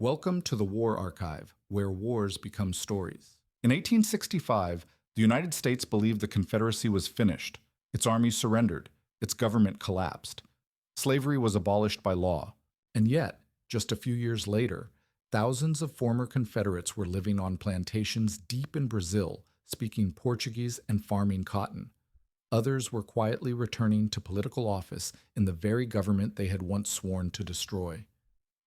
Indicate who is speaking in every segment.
Speaker 1: Welcome to the War Archive, where wars become stories. In 1865, the United States believed the Confederacy was finished. Its armies surrendered. Its government collapsed. Slavery was abolished by law. And yet, just a few years later, thousands of former Confederates were living on plantations deep in Brazil, speaking Portuguese and farming cotton. Others were quietly returning to political office in the very government they had once sworn to destroy.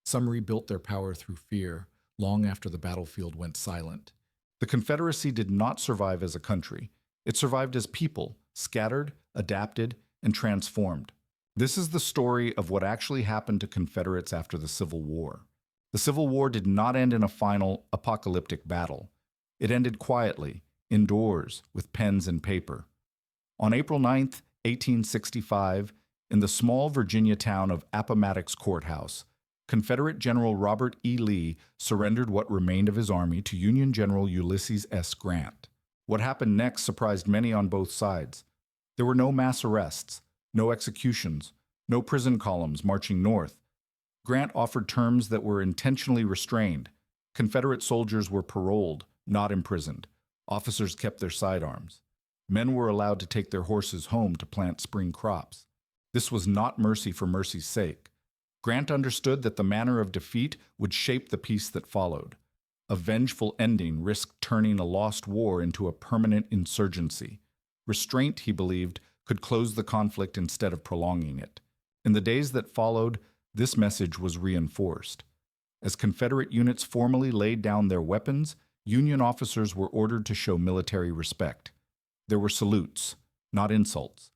Speaker 1: Some rebuilt their power through fear, long after the battlefield went silent. The Confederacy did not survive as a country. It survived as people, scattered, adapted, and transformed. This is the story of what actually happened to Confederates after the Civil War. The Civil War did not end in a final, apocalyptic battle. It ended quietly, indoors, with pens and paper. On April 9, 1865, in the small Virginia town of Appomattox Courthouse, Confederate General Robert E. Lee surrendered what remained of his army to Union General Ulysses S. Grant. What happened next surprised many on both sides. There were no mass arrests, no executions, no prison columns marching north. Grant offered terms that were intentionally restrained. Confederate soldiers were paroled, not imprisoned. Officers kept their sidearms. Men were allowed to take their horses home to plant spring crops. This was not mercy for mercy's sake. Grant understood that the manner of defeat would shape the peace that followed. A vengeful ending risked turning a lost war into a permanent insurgency. Restraint, he believed, could close the conflict instead of prolonging it. In the days that followed, this message was reinforced. As Confederate units formally laid down their weapons, Union officers were ordered to show military respect. There were salutes, not insults.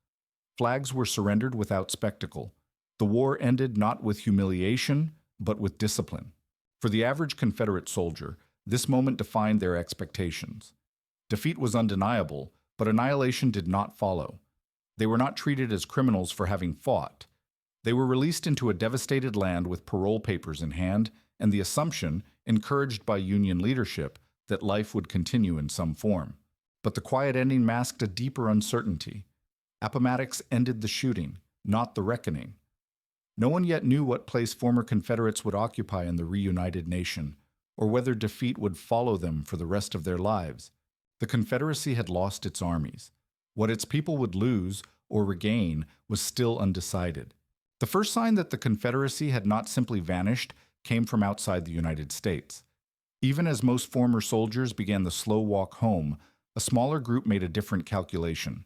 Speaker 1: Flags were surrendered without spectacle. The war ended not with humiliation, but with discipline. For the average Confederate soldier, this moment defined their expectations. Defeat was undeniable, but annihilation did not follow. They were not treated as criminals for having fought. They were released into a devastated land with parole papers in hand and the assumption, encouraged by Union leadership, that life would continue in some form. But the quiet ending masked a deeper uncertainty. Appomattox ended the shooting, not the reckoning. No one yet knew what place former Confederates would occupy in the reunited nation, or whether defeat would follow them for the rest of their lives. The Confederacy had lost its armies. What its people would lose or regain was still undecided. The first sign that the Confederacy had not simply vanished came from outside the United States. Even as most former soldiers began the slow walk home, a smaller group made a different calculation.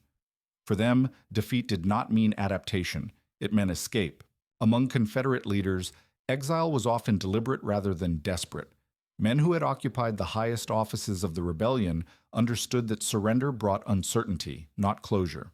Speaker 1: For them, defeat did not mean adaptation, it meant escape. Among Confederate leaders, exile was often deliberate rather than desperate. Men who had occupied the highest offices of the rebellion understood that surrender brought uncertainty, not closure.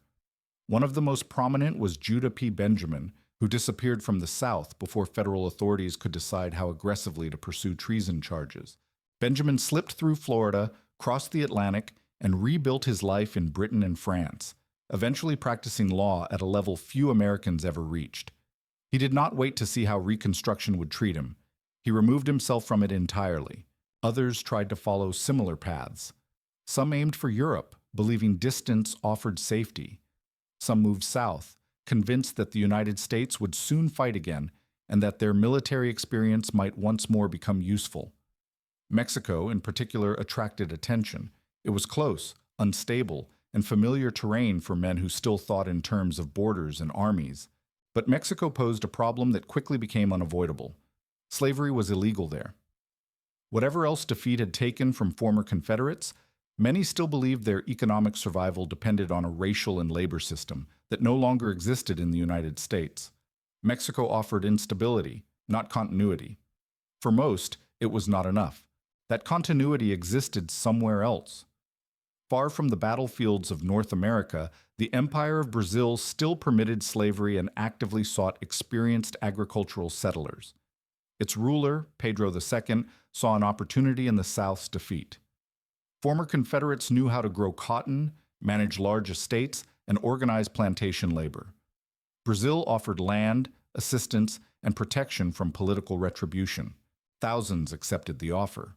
Speaker 1: One of the most prominent was Judah P. Benjamin, who disappeared from the South before federal authorities could decide how aggressively to pursue treason charges. Benjamin slipped through Florida, crossed the Atlantic, and rebuilt his life in Britain and France, eventually practicing law at a level few Americans ever reached. He did not wait to see how Reconstruction would treat him. He removed himself from it entirely. Others tried to follow similar paths. Some aimed for Europe, believing distance offered safety. Some moved south, convinced that the United States would soon fight again and that their military experience might once more become useful. Mexico, in particular, attracted attention. It was close, unstable, and familiar terrain for men who still thought in terms of borders and armies. But Mexico posed a problem that quickly became unavoidable. Slavery was illegal there. Whatever else defeat had taken from former Confederates, many still believed their economic survival depended on a racial and labor system that no longer existed in the United States. Mexico offered instability, not continuity. For most, it was not enough. That continuity existed somewhere else. Far from the battlefields of North America, the Empire of Brazil still permitted slavery and actively sought experienced agricultural settlers. Its ruler, Pedro II, saw an opportunity in the South's defeat. Former Confederates knew how to grow cotton, manage large estates, and organize plantation labor. Brazil offered land, assistance, and protection from political retribution. Thousands accepted the offer.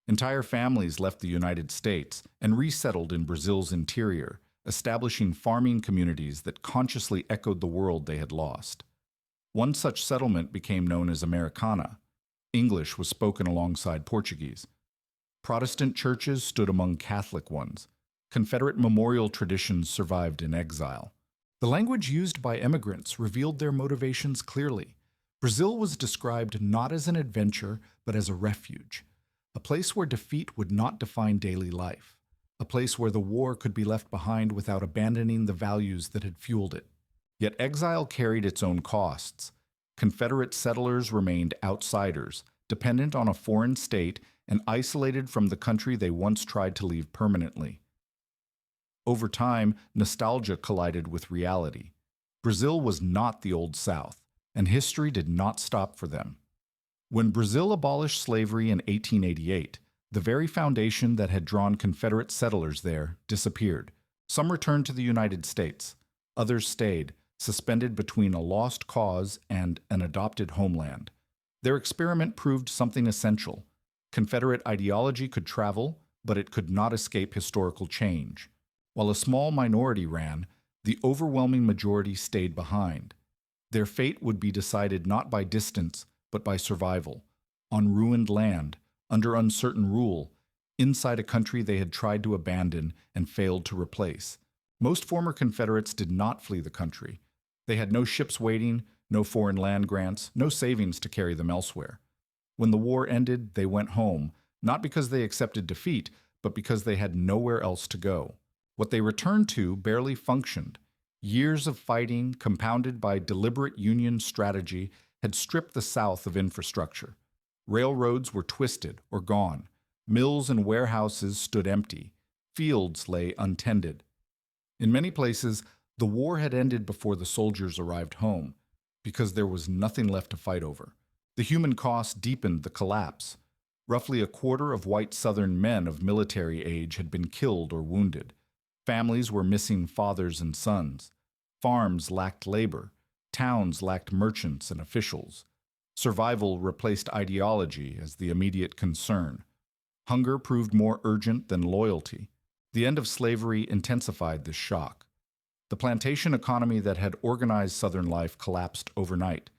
Speaker 1: Entire families left the United States and resettled in Brazil's interior, establishing farming communities that consciously echoed the world they had lost. One such settlement became known as Americana. English was spoken alongside Portuguese. Protestant churches stood among Catholic ones. Confederate memorial traditions survived in exile. The language used by immigrants revealed their motivations clearly. Brazil was described not as an adventure, but as a refuge, a place where defeat would not define daily life, a place where the war could be left behind without abandoning the values that had fueled it. Yet exile carried its own costs. Confederate settlers remained outsiders, dependent on a foreign state and isolated from the country they once tried to leave permanently. Over time, nostalgia collided with reality. Brazil was not the Old South, and history did not stop for them. When Brazil abolished slavery in 1888, the very foundation that had drawn Confederate settlers there disappeared. Some returned to the United States. Others stayed, suspended between a lost cause and an adopted homeland. Their experiment proved something essential. Confederate ideology could travel, but it could not escape historical change. While a small minority ran, the overwhelming majority stayed behind. Their fate would be decided not by distance, but by survival, on ruined land, under uncertain rule, inside a country they had tried to abandon and failed to replace. Most former Confederates did not flee the country. They had no ships waiting, no foreign land grants, no savings to carry them elsewhere. When the war ended, they went home, not because they accepted defeat, but because they had nowhere else to go. What they returned to barely functioned. Years of fighting, compounded by deliberate Union strategy, had stripped the South of infrastructure. Railroads were twisted or gone. Mills and warehouses stood empty. Fields lay untended. In many places, the war had ended before the soldiers arrived home, because there was nothing left to fight over. The human cost deepened the collapse. Roughly a quarter of white Southern men of military age had been killed or wounded. Families were missing fathers and sons. Farms lacked labor. Towns lacked merchants and officials. Survival replaced ideology as the immediate concern. Hunger proved more urgent than loyalty. The end of slavery intensified this shock. The plantation economy that had organized Southern life collapsed overnight.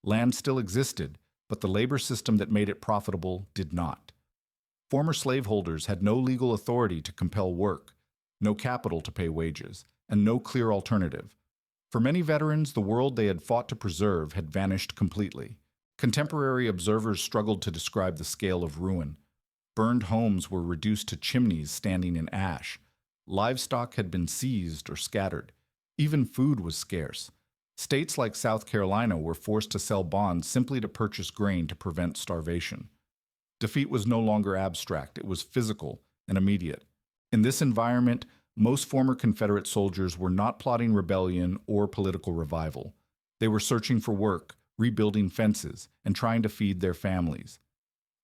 Speaker 1: Land still existed, but the labor system that made it profitable did not. Former slaveholders had no legal authority to compel work, no capital to pay wages, and no clear alternative. For many veterans, the world they had fought to preserve had vanished completely. Contemporary observers struggled to describe the scale of ruin. Burned homes were reduced to chimneys standing in ash. Livestock had been seized or scattered. Even food was scarce. States like South Carolina were forced to sell bonds simply to purchase grain to prevent starvation. Defeat was no longer abstract, it was physical and immediate. In this environment, most former Confederate soldiers were not plotting rebellion or political revival. They were searching for work, rebuilding fences, and trying to feed their families.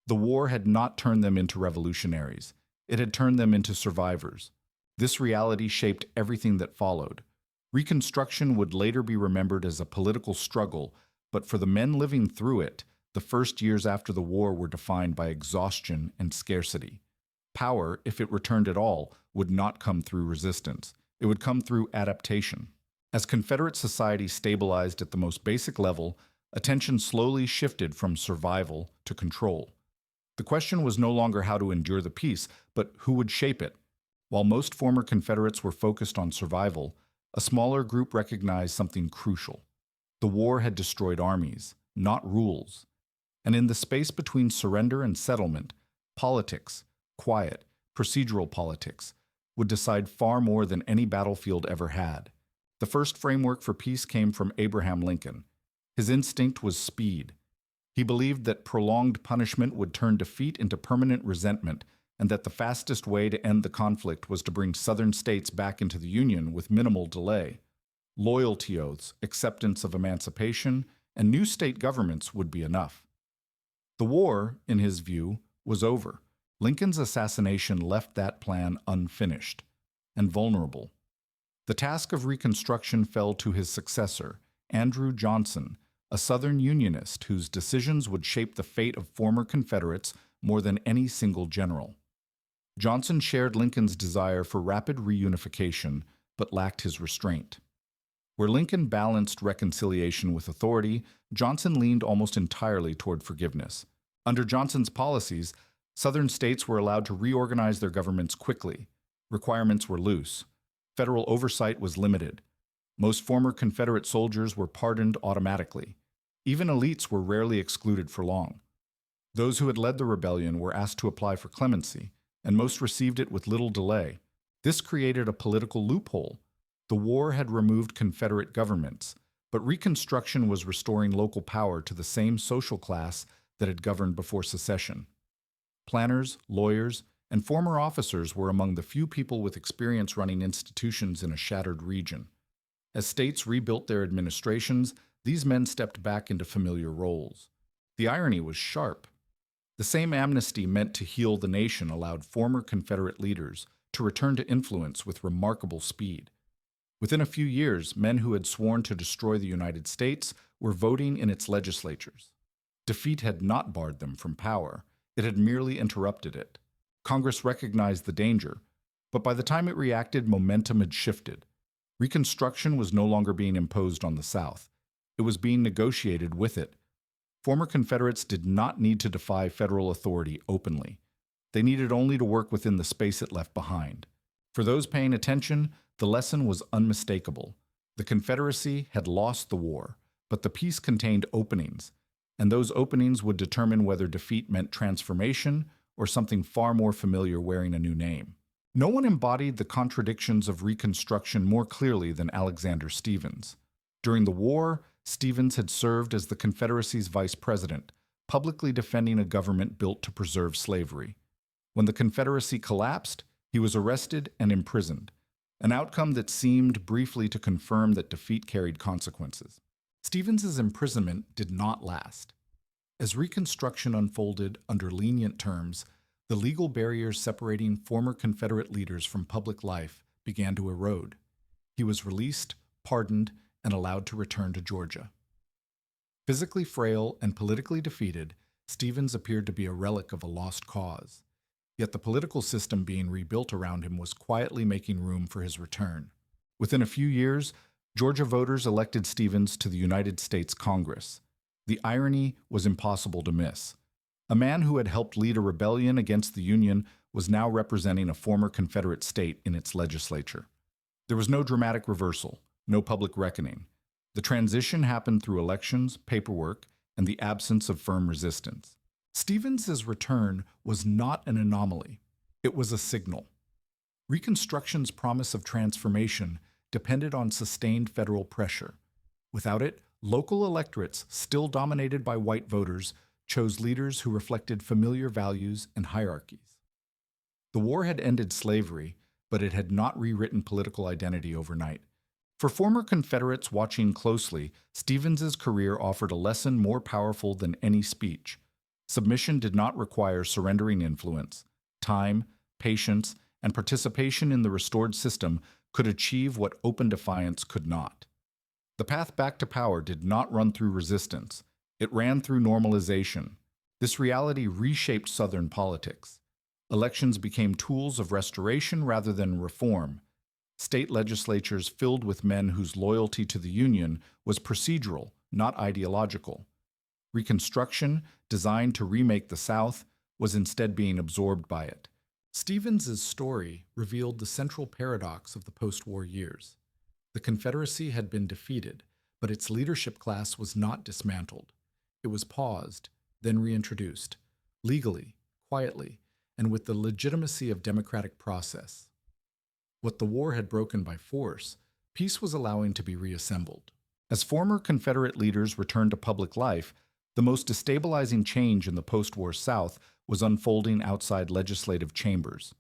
Speaker 1: The war had not turned them into revolutionaries. It had turned them into survivors. This reality shaped everything that followed. Reconstruction would later be remembered as a political struggle, but for the men living through it, the first years after the war were defined by exhaustion and scarcity. Power, if it returned at all, would not come through resistance. It would come through adaptation. As Confederate society stabilized at the most basic level, attention slowly shifted from survival to control. The question was no longer how to endure the peace, but who would shape it. While most former Confederates were focused on survival, a smaller group recognized something crucial. The war had destroyed armies, not rules. And in the space between surrender and settlement, politics, quiet, procedural politics, would decide far more than any battlefield ever had. The first framework for peace came from Abraham Lincoln. His instinct was speed. He believed that prolonged punishment would turn defeat into permanent resentment, and that the fastest way to end the conflict was to bring Southern states back into the Union with minimal delay. Loyalty oaths, acceptance of emancipation, and new state governments would be enough. The war, in his view, was over. Lincoln's assassination left that plan unfinished and vulnerable. The task of Reconstruction fell to his successor, Andrew Johnson, a Southern Unionist whose decisions would shape the fate of former Confederates more than any single general. Johnson shared Lincoln's desire for rapid reunification, but lacked his restraint. Where Lincoln balanced reconciliation with authority, Johnson leaned almost entirely toward forgiveness. Under Johnson's policies, Southern states were allowed to reorganize their governments quickly. Requirements were loose. Federal oversight was limited. Most former Confederate soldiers were pardoned automatically. Even elites were rarely excluded for long. Those who had led the rebellion were asked to apply for clemency, and most received it with little delay. This created a political loophole. The war had removed Confederate governments, but Reconstruction was restoring local power to the same social class that had governed before secession. Planners, lawyers, and former officers were among the few people with experience running institutions in a shattered region. As states rebuilt their administrations, these men stepped back into familiar roles. The irony was sharp. The same amnesty meant to heal the nation allowed former Confederate leaders to return to influence with remarkable speed. Within a few years, men who had sworn to destroy the United States were voting in its legislatures. Defeat had not barred them from power. It had merely interrupted it. Congress recognized the danger, but by the time it reacted, momentum had shifted. Reconstruction was no longer being imposed on the South. It was being negotiated with it. Former Confederates did not need to defy federal authority openly. They needed only to work within the space it left behind. For those paying attention, the lesson was unmistakable. The Confederacy had lost the war, but the peace contained openings, and those openings would determine whether defeat meant transformation or something far more familiar wearing a new name. No one embodied the contradictions of Reconstruction more clearly than Alexander Stephens. During the war, Stephens had served as the Confederacy's vice president, publicly defending a government built to preserve slavery. When the Confederacy collapsed, he was arrested and imprisoned, an outcome that seemed briefly to confirm that defeat carried consequences. Stephens's imprisonment did not last. As Reconstruction unfolded under lenient terms, the legal barriers separating former Confederate leaders from public life began to erode. He was released, pardoned, and allowed to return to Georgia. Physically frail and politically defeated, Stephens appeared to be a relic of a lost cause. Yet the political system being rebuilt around him was quietly making room for his return. Within a few years, Georgia voters elected Stephens to the United States Congress. The irony was impossible to miss. A man who had helped lead a rebellion against the Union was now representing a former Confederate state in its legislature. There was no dramatic reversal, no public reckoning. The transition happened through elections, paperwork, and the absence of firm resistance. Stephens's return was not an anomaly. It was a signal. Reconstruction's promise of transformation depended on sustained federal pressure. Without it, local electorates, still dominated by white voters, chose leaders who reflected familiar values and hierarchies. The war had ended slavery, but it had not rewritten political identity overnight. For former Confederates watching closely, Stephens's career offered a lesson more powerful than any speech. Submission did not require surrendering influence. Time, patience, and participation in the restored system could achieve what open defiance could not. The path back to power did not run through resistance. It ran through normalization. This reality reshaped Southern politics. Elections became tools of restoration rather than reform. State legislatures filled with men whose loyalty to the Union was procedural, not ideological. Reconstruction, designed to remake the South, was instead being absorbed by it. Stephens's story revealed the central paradox of the post-war years. The Confederacy had been defeated, but its leadership class was not dismantled. It was paused, then reintroduced, legally, quietly, and with the legitimacy of democratic process. What the war had broken by force, peace was allowing to be reassembled. As former Confederate leaders returned to public life, the most destabilizing change in the post-war South was unfolding outside legislative chambers.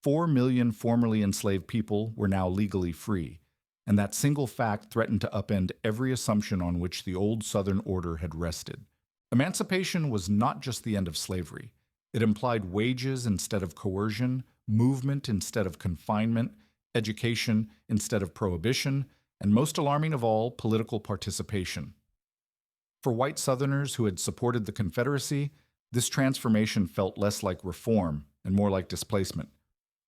Speaker 1: 4 million formerly enslaved people were now legally free, and that single fact threatened to upend every assumption on which the old Southern order had rested. Emancipation was not just the end of slavery. It implied wages instead of coercion, movement instead of confinement, education instead of prohibition, and most alarming of all, political participation. For white Southerners who had supported the Confederacy, this transformation felt less like reform and more like displacement.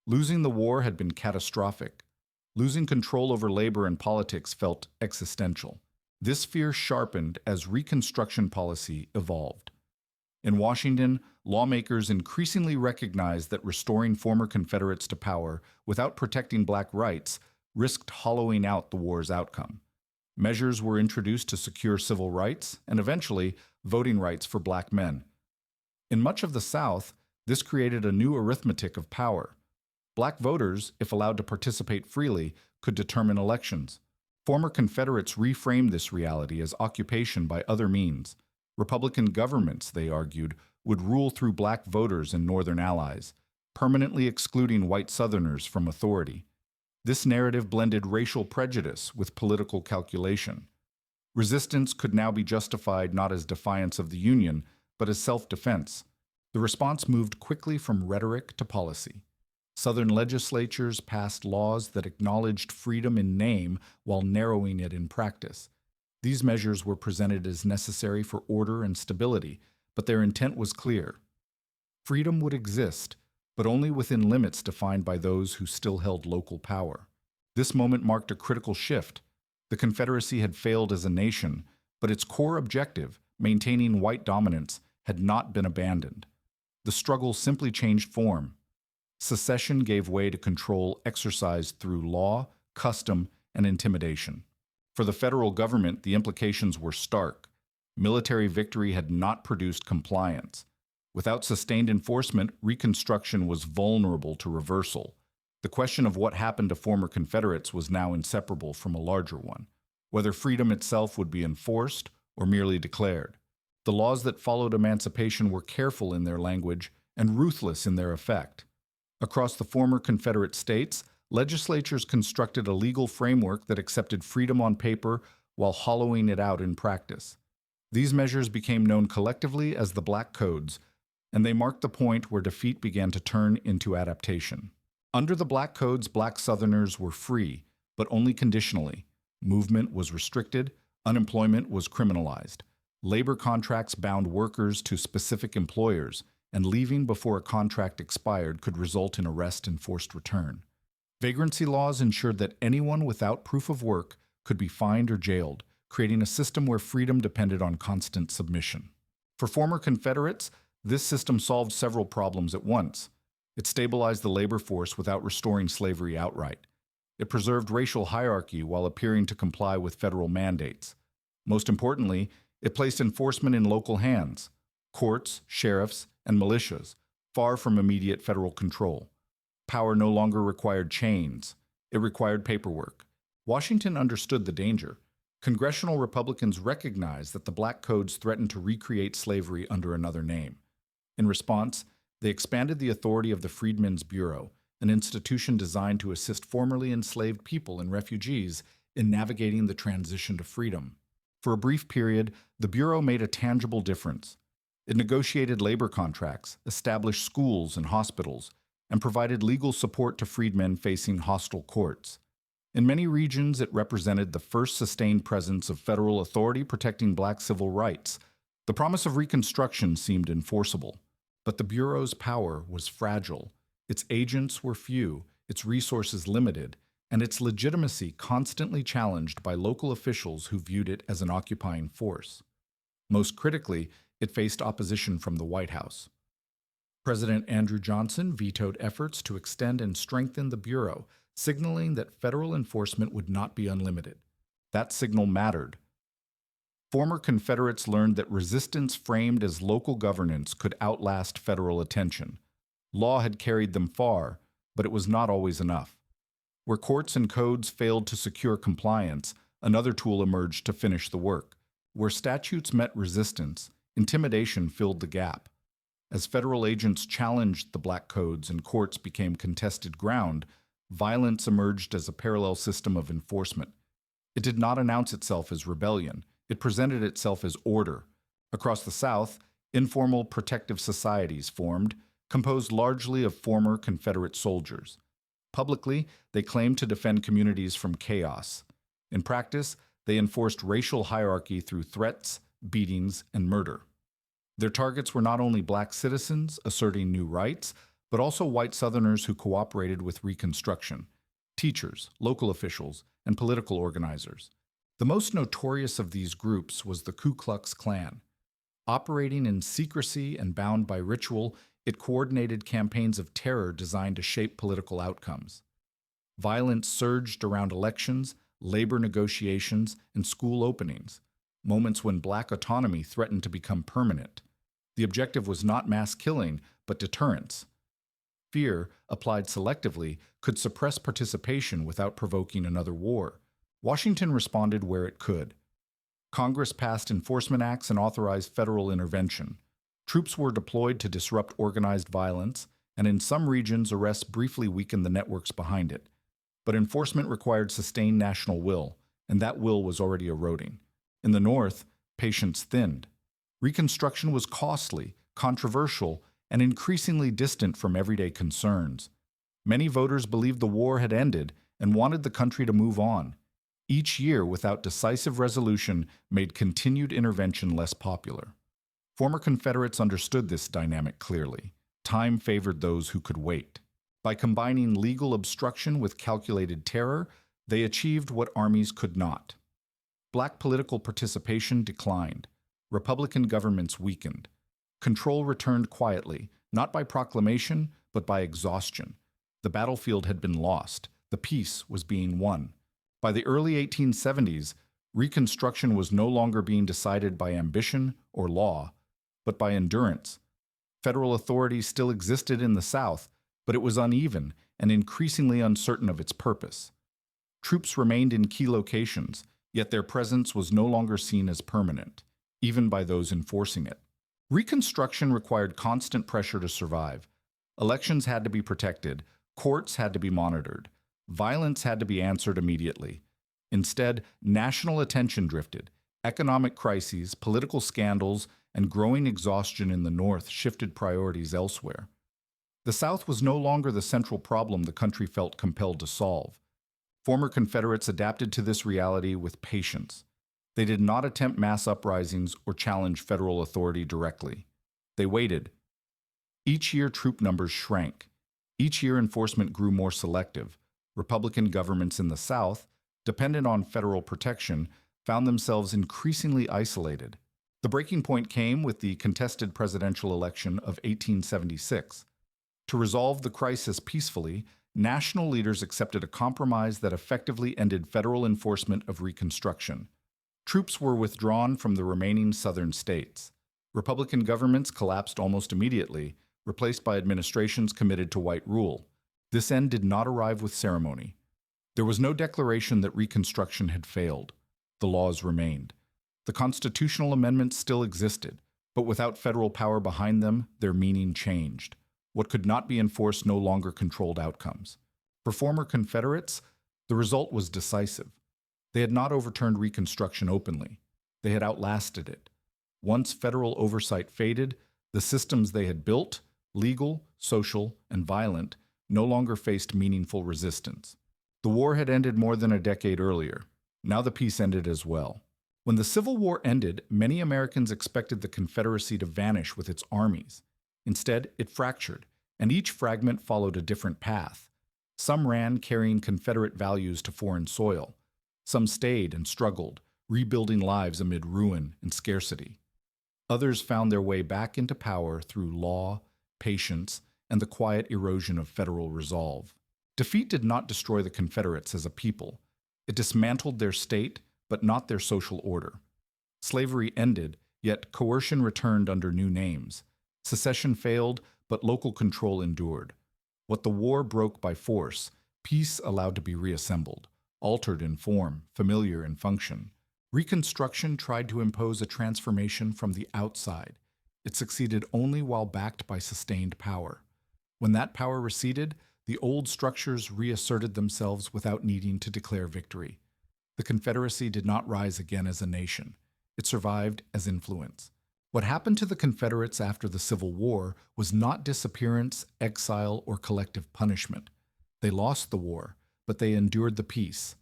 Speaker 1: Losing the war had been catastrophic. Losing control over labor and politics felt existential. This fear sharpened as Reconstruction policy evolved. In Washington, lawmakers increasingly recognized that restoring former Confederates to power without protecting black rights risked hollowing out the war's outcome. Measures were introduced to secure civil rights and eventually voting rights for black men. In much of the South, this created a new arithmetic of power. Black voters, if allowed to participate freely, could determine elections. Former Confederates reframed this reality as occupation by other means. Republican governments, they argued, would rule through black voters and Northern allies, permanently excluding white Southerners from authority. This narrative blended racial prejudice with political calculation. Resistance could now be justified not as defiance of the Union, but as self-defense. The response moved quickly from rhetoric to policy. Southern legislatures passed laws that acknowledged freedom in name while narrowing it in practice. These measures were presented as necessary for order and stability, but their intent was clear. Freedom would exist, but only within limits defined by those who still held local power. This moment marked a critical shift. The Confederacy had failed as a nation, but its core objective, maintaining white dominance, had not been abandoned. The struggle simply changed form. Secession gave way to control exercised through law, custom, and intimidation. For the federal government, the implications were stark. Military victory had not produced compliance. Without sustained enforcement, Reconstruction was vulnerable to reversal. The question of what happened to former Confederates was now inseparable from a larger one, whether freedom itself would be enforced or merely declared. The laws that followed emancipation were careful in their language and ruthless in their effect. Across the former Confederate states, legislatures constructed a legal framework that accepted freedom on paper while hollowing it out in practice. These measures became known collectively as the Black Codes, and they marked the point where defeat began to turn into adaptation. Under the Black Codes, black Southerners were free, but only conditionally. Movement was restricted, unemployment was criminalized. Labor contracts bound workers to specific employers, and leaving before a contract expired could result in arrest and forced return. Vagrancy laws ensured that anyone without proof of work could be fined or jailed, creating a system where freedom depended on constant submission. For former Confederates, this system solved several problems at once. It stabilized the labor force without restoring slavery outright. It preserved racial hierarchy while appearing to comply with federal mandates. Most importantly, it placed enforcement in local hands: courts, sheriffs, and militias, far from immediate federal control. Power no longer required chains. It required paperwork. Washington understood the danger. Congressional Republicans recognized that the Black Codes threatened to recreate slavery under another name. In response, they expanded the authority of the Freedmen's Bureau, an institution designed to assist formerly enslaved people and refugees in navigating the transition to freedom. For a brief period, the Bureau made a tangible difference. It negotiated labor contracts, established schools and hospitals, and provided legal support to freedmen facing hostile courts. In many regions, it represented the first sustained presence of federal authority protecting black civil rights. The promise of Reconstruction seemed enforceable, but the Bureau's power was fragile. Its agents were few, its resources limited, and its legitimacy constantly challenged by local officials who viewed it as an occupying force. Most critically, it faced opposition from the White House. President Andrew Johnson vetoed efforts to extend and strengthen the Bureau, signaling that federal enforcement would not be unlimited. That signal mattered. Former Confederates learned that resistance framed as local governance could outlast federal attention. Law had carried them far, but it was not always enough. Where courts and codes failed to secure compliance, another tool emerged to finish the work. Where statutes met resistance, intimidation filled the gap. As federal agents challenged the Black Codes and courts became contested ground, violence emerged as a parallel system of enforcement. It did not announce itself as rebellion. It presented itself as order. Across the South, informal protective societies formed, composed largely of former Confederate soldiers. Publicly, they claimed to defend communities from chaos. In practice, they enforced racial hierarchy through threats, beatings, and murder. Their targets were not only black citizens asserting new rights, but also white Southerners who cooperated with Reconstruction, teachers, local officials, and political organizers. The most notorious of these groups was the Ku Klux Klan. Operating in secrecy and bound by ritual, it coordinated campaigns of terror designed to shape political outcomes. Violence surged around elections, labor negotiations, and school openings, moments when black autonomy threatened to become permanent. The objective was not mass killing, but deterrence. Fear, applied selectively, could suppress participation without provoking another war. Washington responded where it could. Congress passed enforcement acts and authorized federal intervention. Troops were deployed to disrupt organized violence, and in some regions, arrests briefly weakened the networks behind it. But enforcement required sustained national will, and that will was already eroding. In the North, patience thinned. Reconstruction was costly, controversial, and increasingly distant from everyday concerns. Many voters believed the war had ended and wanted the country to move on. Each year, without decisive resolution, made continued intervention less popular. Former Confederates understood this dynamic clearly. Time favored those who could wait. By combining legal obstruction with calculated terror, they achieved what armies could not. Black political participation declined. Republican governments weakened. Control returned quietly, not by proclamation, but by exhaustion. The battlefield had been lost. The peace was being won. By the early 1870s, Reconstruction was no longer being decided by ambition or law, but by endurance. Federal authority still existed in the South, but it was uneven and increasingly uncertain of its purpose. Troops remained in key locations, yet their presence was no longer seen as permanent, even by those enforcing it. Reconstruction required constant pressure to survive. Elections had to be protected, courts had to be monitored, violence had to be answered immediately. Instead, national attention drifted. Economic crises, political scandals, and growing exhaustion in the North shifted priorities elsewhere. The South was no longer the central problem the country felt compelled to solve. Former Confederates adapted to this reality with patience. They did not attempt mass uprisings or challenge federal authority directly. They waited. Each year, troop numbers shrank. Each year, enforcement grew more selective. Republican governments in the South, dependent on federal protection, found themselves increasingly isolated. The breaking point came with the contested presidential election of 1876. To resolve the crisis peacefully, national leaders accepted a compromise that effectively ended federal enforcement of Reconstruction. Troops were withdrawn from the remaining southern states. Republican governments collapsed almost immediately, replaced by administrations committed to white rule. This end did not arrive with ceremony. There was no declaration that Reconstruction had failed. The laws remained. The constitutional amendments still existed, but without federal power behind them, their meaning changed. What could not be enforced no longer controlled outcomes. For former Confederates, the result was decisive. They had not overturned Reconstruction openly. They had outlasted it. Once federal oversight faded, the systems they had built, legal, social, and violent, no longer faced meaningful resistance. The war had ended more than a decade earlier. Now the peace ended as well. When the Civil War ended, many Americans expected the Confederacy to vanish with its armies. Instead, it fractured, and each fragment followed a different path. Some ran carrying Confederate values to foreign soil. Some stayed and struggled, rebuilding lives amid ruin and scarcity. Others found their way back into power through law, patience, and the quiet erosion of federal resolve. Defeat did not destroy the Confederates as a people. It dismantled their state, but not their social order. Slavery ended, yet coercion returned under new names. Secession failed, but local control endured. What the war broke by force, peace allowed to be reassembled, altered in form, familiar in function. Reconstruction tried to impose a transformation from the outside. It succeeded only while backed by sustained power. When that power receded, the old structures reasserted themselves without needing to declare victory. The Confederacy did not rise again as a nation. It survived as influence. What happened to the Confederates after the Civil War was not disappearance, exile, or collective punishment. They lost the war, but they endured the peace.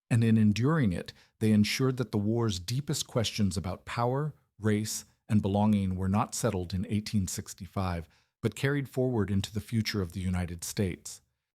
Speaker 1: And in enduring it, they ensured that the war's deepest questions about power, race, and belonging were not settled in 1865, but carried forward into the future of the United States.